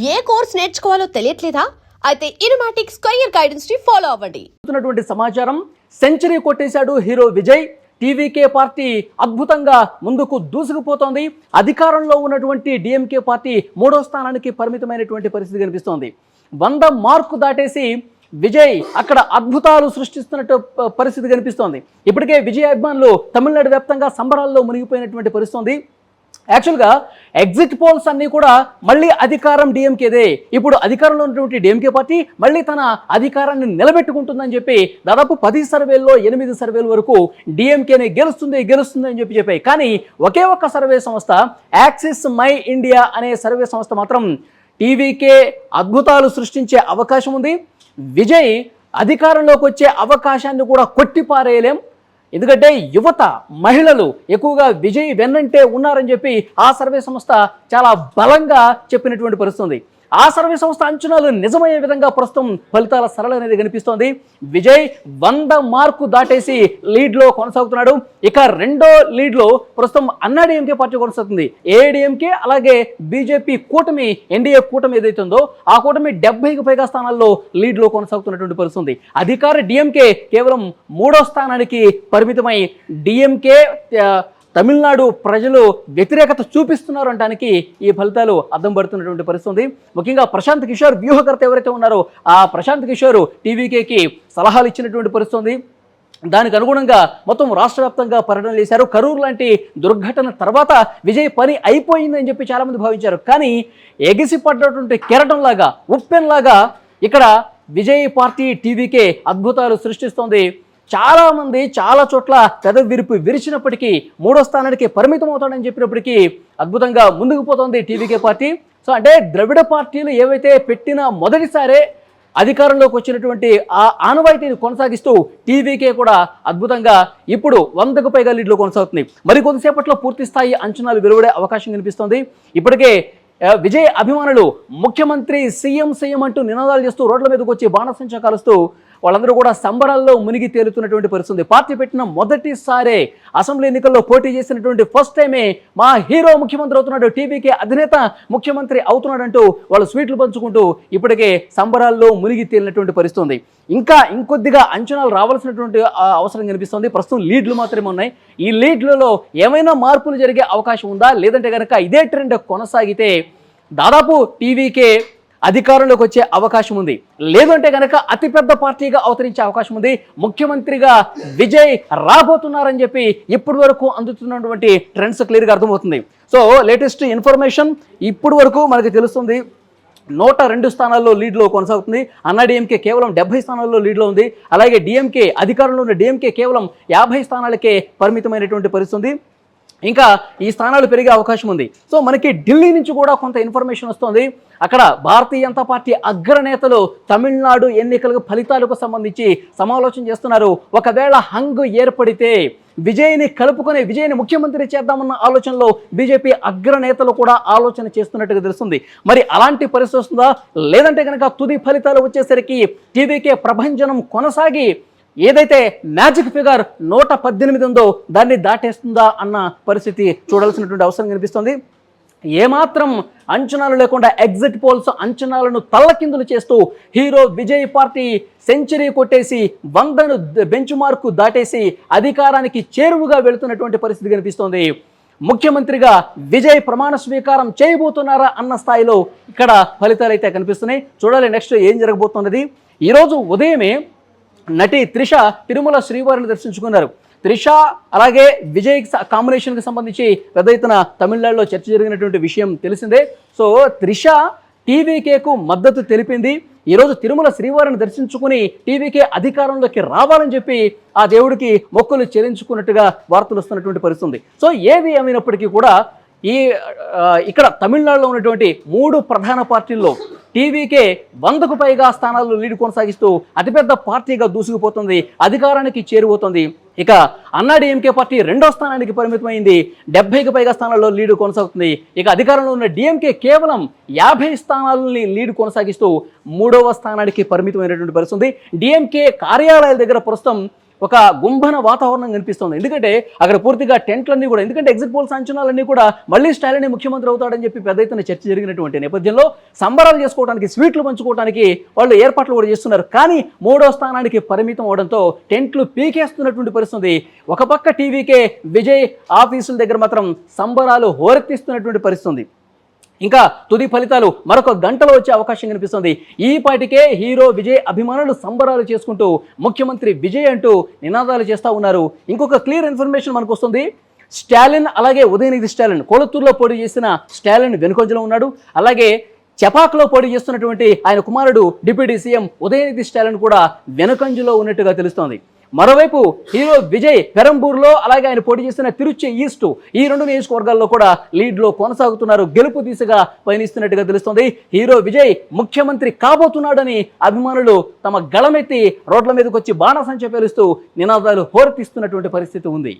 ఏ course నేర్చుకోవాలో తెలియట్లేదా? అయితే ఇనుమాటిక్ square guidance ని follow అవ్వండి. సమాచారం సెంచరీ కొట్టేశాడు హీరో విజయ్. టీవీకే పార్టీ అద్భుతంగా ముందుకు దూసుకుపోతోంది. అధికారంలో ఉన్నటువంటి డిఎంకే పార్టీ 3వ స్థానానికి పరిమితమైనటువంటి పరిస్థితి కనిపిస్తోంది. 100 మార్కు దాటేసి విజయ్ అక్కడ అద్భుతాలు సృష్టిస్తున్నట్టు పరిస్థితి కనిపిస్తోంది. ఇప్పటికే విజయ్ అభిమానులు తమిళనాడు వ్యాప్తంగా సంబరాల్లో మునిగిపోయినటువంటి పరిస్థితి. యాక్చువల్గా ఎగ్జిట్ పోల్స్ అన్నీ కూడా మళ్ళీ అధికారం డిఎంకేదే. ఇప్పుడు అధికారంలో ఉన్నటువంటి డిఎంకే పార్టీ మళ్ళీ తన అధికారాన్ని నిలబెట్టుకుంటుందని చెప్పి దాదాపు 10 సర్వేల్లో 8 సర్వేల వరకు డిఎంకేనే గెలుస్తుంది అని చెప్పాయి. కానీ ఒకే ఒక్క సర్వే సంస్థ యాక్సిస్ మై ఇండియా అనే సర్వే సంస్థ మాత్రం టీవీకే అద్భుతాలు సృష్టించే అవకాశం ఉంది, విజయ్ అధికారంలోకి వచ్చే అవకాశాన్ని కూడా కొట్టిపారేయలేం, ఎందుకంటే యువత మహిళలు ఎక్కువగా విజయ్ వెన్నంటే ఉన్నారని చెప్పి ఆ సర్వే సంస్థ చాలా బలంగా చెప్పినటువంటి పరిస్థితి. ఆ సర్వే సంస్థ అంచనాలు నిజమయ్యే విధంగా ప్రస్తుతం ఫలితాల సరళ అనేది కనిపిస్తోంది. విజయ్ 100 మార్కు దాటేసి లీడ్లో కొనసాగుతున్నాడు. ఇక రెండో లీడ్లో ప్రస్తుతం అన్నాడీఎంకే పార్టీ కొనసాగుతుంది. ఏఐడిఎంకే అలాగే బీజేపీ కూటమి, ఎన్డీఏ కూటమి ఏదైతుందో ఆ కూటమి 70కి పైగా స్థానాల్లో లీడ్లో కొనసాగుతున్నటువంటి పరిస్థితి. అధికార డిఎంకే కేవలం 3వ స్థానానికి పరిమితమై డిఎంకే తమిళనాడు ప్రజలు వ్యతిరేకత చూపిస్తున్నారు అనడానికి ఈ ఫలితాలు అద్దం పడుతున్నటువంటి పరిస్థితి. ముఖ్యంగా ప్రశాంత్ కిషోర్ వ్యూహకర్త ఎవరైతే ఉన్నారో ఆ ప్రశాంత్ కిషోర్ టీవీకేకి సలహాలు ఇచ్చినటువంటి పరిస్థితి. దానికి అనుగుణంగా మొత్తం రాష్ట్ర వ్యాప్తంగా పర్యటనలు చేశారు. కరూరు లాంటి దుర్ఘటన తర్వాత విజయ్ పని అయిపోయిందని చెప్పి చాలామంది భావించారు. కానీ ఎగిసిపడ్డటువంటి కెరటంలాగా, ఉప్పెన్లాగా ఇక్కడ విజయ్ పార్టీ టీవీకే అద్భుతాలు సృష్టిస్తోంది. చాలామంది చాలా చోట్ల పెదవిరుపు విరిచినప్పటికీ 3వ స్థానానికి పరిమితం అవుతాడని చెప్పినప్పటికీ అద్భుతంగా ముందుకు పోతోంది టీవీకే పార్టీ. సో అంటే ద్రవిడ పార్టీలు ఏవైతే పెట్టిన మొదటిసారే అధికారంలోకి వచ్చినటువంటి ఆ ఆనవాయితీని కొనసాగిస్తూ టీవీకే కూడా అద్భుతంగా ఇప్పుడు 100కు పైగా లీడ్లో కొనసాగుతుంది. మరి కొద్దిసేపట్లో పూర్తి స్థాయి అంచనాలు వెలువడే అవకాశం కనిపిస్తోంది. ఇప్పటికే విజయ్ అభిమానులు ముఖ్యమంత్రి సీఎం అంటూ నినాదాలు చేస్తూ రోడ్ల మీదకి వచ్చి బాణసంచా కాలుస్తూ వాళ్ళందరూ కూడా సంబరాల్లో మునిగి తేలుతున్నటువంటి పరిస్థితి. పార్టీ పెట్టిన మొదటిసారే అసెంబ్లీ ఎన్నికల్లో పోటీ చేసినటువంటి ఫస్ట్ టైమే మా హీరో ముఖ్యమంత్రి అవుతున్నాడు, టీవీకే అధినేత ముఖ్యమంత్రి అవుతున్నాడంటూ వాళ్ళు స్వీట్లు పంచుకుంటూ ఇప్పటికే సంబరాల్లో మునిగి తేలినటువంటి పరిస్థితి. ఇంకా ఇంకొద్దిగా అంచనాలు రావాల్సినటువంటి అవసరం కనిపిస్తుంది. ప్రస్తుతం లీడ్లు మాత్రమే ఉన్నాయి. ఈ లీడ్లలో ఏమైనా మార్పులు జరిగే అవకాశం ఉందా? లేదంటే కనుక ఇదే ట్రెండ్ కొనసాగితే దాదాపు టీవీకే అధికారంలోకి వచ్చే అవకాశం ఉంది. లేదంటే కనుక అతిపెద్ద పార్టీగా అవతరించే అవకాశం ఉంది. ముఖ్యమంత్రిగా విజయ్ రాబోతున్నారని చెప్పి ఇప్పటి వరకు అందుతున్నటువంటి ట్రెండ్స్ క్లియర్గా అర్థమవుతుంది. సో లేటెస్ట్ ఇన్ఫర్మేషన్ ఇప్పటి వరకు మనకు తెలుస్తుంది. 102 స్థానాల్లో లీడ్లో కొనసాగుతుంది. అన్నాడీఎంకే కేవలం 70 స్థానాల్లో లీడ్లో ఉంది. అలాగే డిఎంకే అధికారంలో ఉన్న డిఎంకే కేవలం 50 స్థానాలకే పరిమితమైనటువంటి పరిస్థితి. ఇంకా ఈ స్థానాలు పెరిగే అవకాశం ఉంది. సో మనకి ఢిల్లీ నుంచి కూడా కొంత ఇన్ఫర్మేషన్ వస్తుంది. అక్కడ భారతీయ జనతా పార్టీ అగ్రనేతలు తమిళనాడు ఎన్నికలకు ఫలితాలకు సంబంధించి సమాలోచన చేస్తున్నారు. ఒకవేళ హంగు ఏర్పడితే విజయ్ని కలుపుకొని విజయ్ని ముఖ్యమంత్రి చేద్దామన్న ఆలోచనలో బీజేపీ అగ్రనేతలు కూడా ఆలోచన చేస్తున్నట్టుగా తెలుస్తుంది. మరి అలాంటి పరిస్థితి వస్తుందా? లేదంటే కనుక తుది ఫలితాలు వచ్చేసరికి టీవీకే ప్రభంజనం కొనసాగి ఏదైతే మ్యాజిక్ ఫిగర్ 118 ఉందో దాన్ని దాటేస్తుందా అన్న పరిస్థితి చూడాల్సినటువంటి అవసరం కనిపిస్తుంది. ఏమాత్రం అంచనాలు లేకుండా ఎగ్జిట్ పోల్స్ అంచనాలను తల్లకిందులు చేస్తూ హీరో విజయ్ పార్టీ సెంచరీ కొట్టేసి 100ను బెంచ్ మార్కు దాటేసి అధికారానికి చేరువుగా వెళుతున్నటువంటి పరిస్థితి కనిపిస్తోంది. ముఖ్యమంత్రిగా విజయ్ ప్రమాణ స్వీకారం చేయబోతున్నారా అన్న స్థాయిలో ఇక్కడ ఫలితాలు అయితే కనిపిస్తున్నాయి. చూడాలి నెక్స్ట్ ఏం జరగబోతున్నది. ఈరోజు ఉదయమే నటి త్రిష తిరుమల శ్రీవారిని దర్శించుకున్నారు. త్రిష అలాగే విజయ్ కాంబినేషన్కి సంబంధించి పెద్ద ఎత్తున తమిళనాడులో చర్చ జరిగినటువంటి విషయం తెలిసిందే. సో త్రిష టీవీకేకు మద్దతు తెలిపింది. ఈరోజు తిరుమల శ్రీవారిని దర్శించుకుని టీవీకే అధికారంలోకి రావాలని చెప్పి ఆ దేవుడికి మొక్కులు చెల్లించుకున్నట్టుగా వార్తలు వస్తున్నటువంటి పరిస్థితి. సో ఏది ఏమైనప్పటికీ కూడా ఇక్కడ తమిళనాడులో ఉన్నటువంటి 3 ప్రధాన పార్టీల్లో టీవీకే 100కు పైగా స్థానాల్లో లీడ్ కొనసాగిస్తూ అతిపెద్ద పార్టీగా దూసుకుపోతుంది, అధికారానికి చేరువవుతుంది. ఇక అన్నాడీఎంకే పార్టీ 2వ స్థానానికి పరిమితమైంది, 70కి పైగా స్థానాల్లో లీడ్ కొనసాగుతుంది. ఇక అధికారంలో ఉన్న డిఎంకే కేవలం 50 స్థానాలని లీడ్ కొనసాగిస్తూ 3వ స్థానానికి పరిమితమైనటువంటి పరిస్థితి. డిఎంకే కార్యాలయాల దగ్గర ప్రస్తుతం ఒక గుంభన వాతావరణం కనిపిస్తుంది. ఎందుకంటే అక్కడ పూర్తిగా టెంట్లన్నీ కూడా, ఎందుకంటే ఎగ్జిట్ పోల్స్ అంచనాలన్నీ కూడా మళ్ళీ స్టాలిన్ ముఖ్యమంత్రి అవుతాడని చెప్పి పెద్ద ఎత్తున చర్చ జరిగినటువంటి నేపథ్యంలో సంబరాలు చేసుకోవడానికి, స్వీట్లు పంచుకోవడానికి వాళ్ళు ఏర్పాట్లు కూడా చేస్తున్నారు. కానీ 3వ స్థానానికి పరిమితం అవడంతో టెంట్లు పీకేస్తున్నటువంటి పరిస్థితి. ఒక పక్క టీవీకే విజయ్ ఆఫీసుల దగ్గర మాత్రం సంబరాలు హోరెత్తిస్తున్నటువంటి పరిస్థితి. ఇంకా తుది ఫలితాలు మరొక గంటలో వచ్చే అవకాశం కనిపిస్తుంది. ఈ పాటికే హీరో విజయ్ అభిమానులు సంబరాలు చేసుకుంటూ ముఖ్యమంత్రి విజయ్ అంటూ నినాదాలు చేస్తూ ఉన్నారు. ఇంకొక క్లియర్ ఇన్ఫర్మేషన్ మనకు వస్తుంది. స్టాలిన్ అలాగే ఉదయనిధి స్టాలిన్, కొళత్తూరులో పోటీ చేసిన స్టాలిన్ వెనుకొంజలో ఉన్నాడు. అలాగే చపాక్లో పోటీ చేస్తున్నటువంటి ఆయన కుమారుడు డిప్యూటీ సీఎం ఉదయనిధి స్టాలిన్ కూడా వెనుకంజలో ఉన్నట్టుగా తెలుస్తోంది. మరోవైపు హీరో విజయ్ పెరంబూర్లో, అలాగే ఆయన పోటీ చేస్తున్న తిరుచి ఈస్ట్, ఈ 2 నియోజకవర్గాల్లో కూడా లీడ్లో కొనసాగుతున్నారు. గెలుపు దిశగా పయనిస్తున్నట్టుగా తెలుస్తోంది. హీరో విజయ్ ముఖ్యమంత్రి కాబోతున్నాడని అభిమానులు తమ గళమెత్తి రోడ్ల మీదకి వచ్చి బాణసంచ పేలుస్తూ నినాదాలు హోరెత్తిస్తున్నటువంటి పరిస్థితి ఉంది.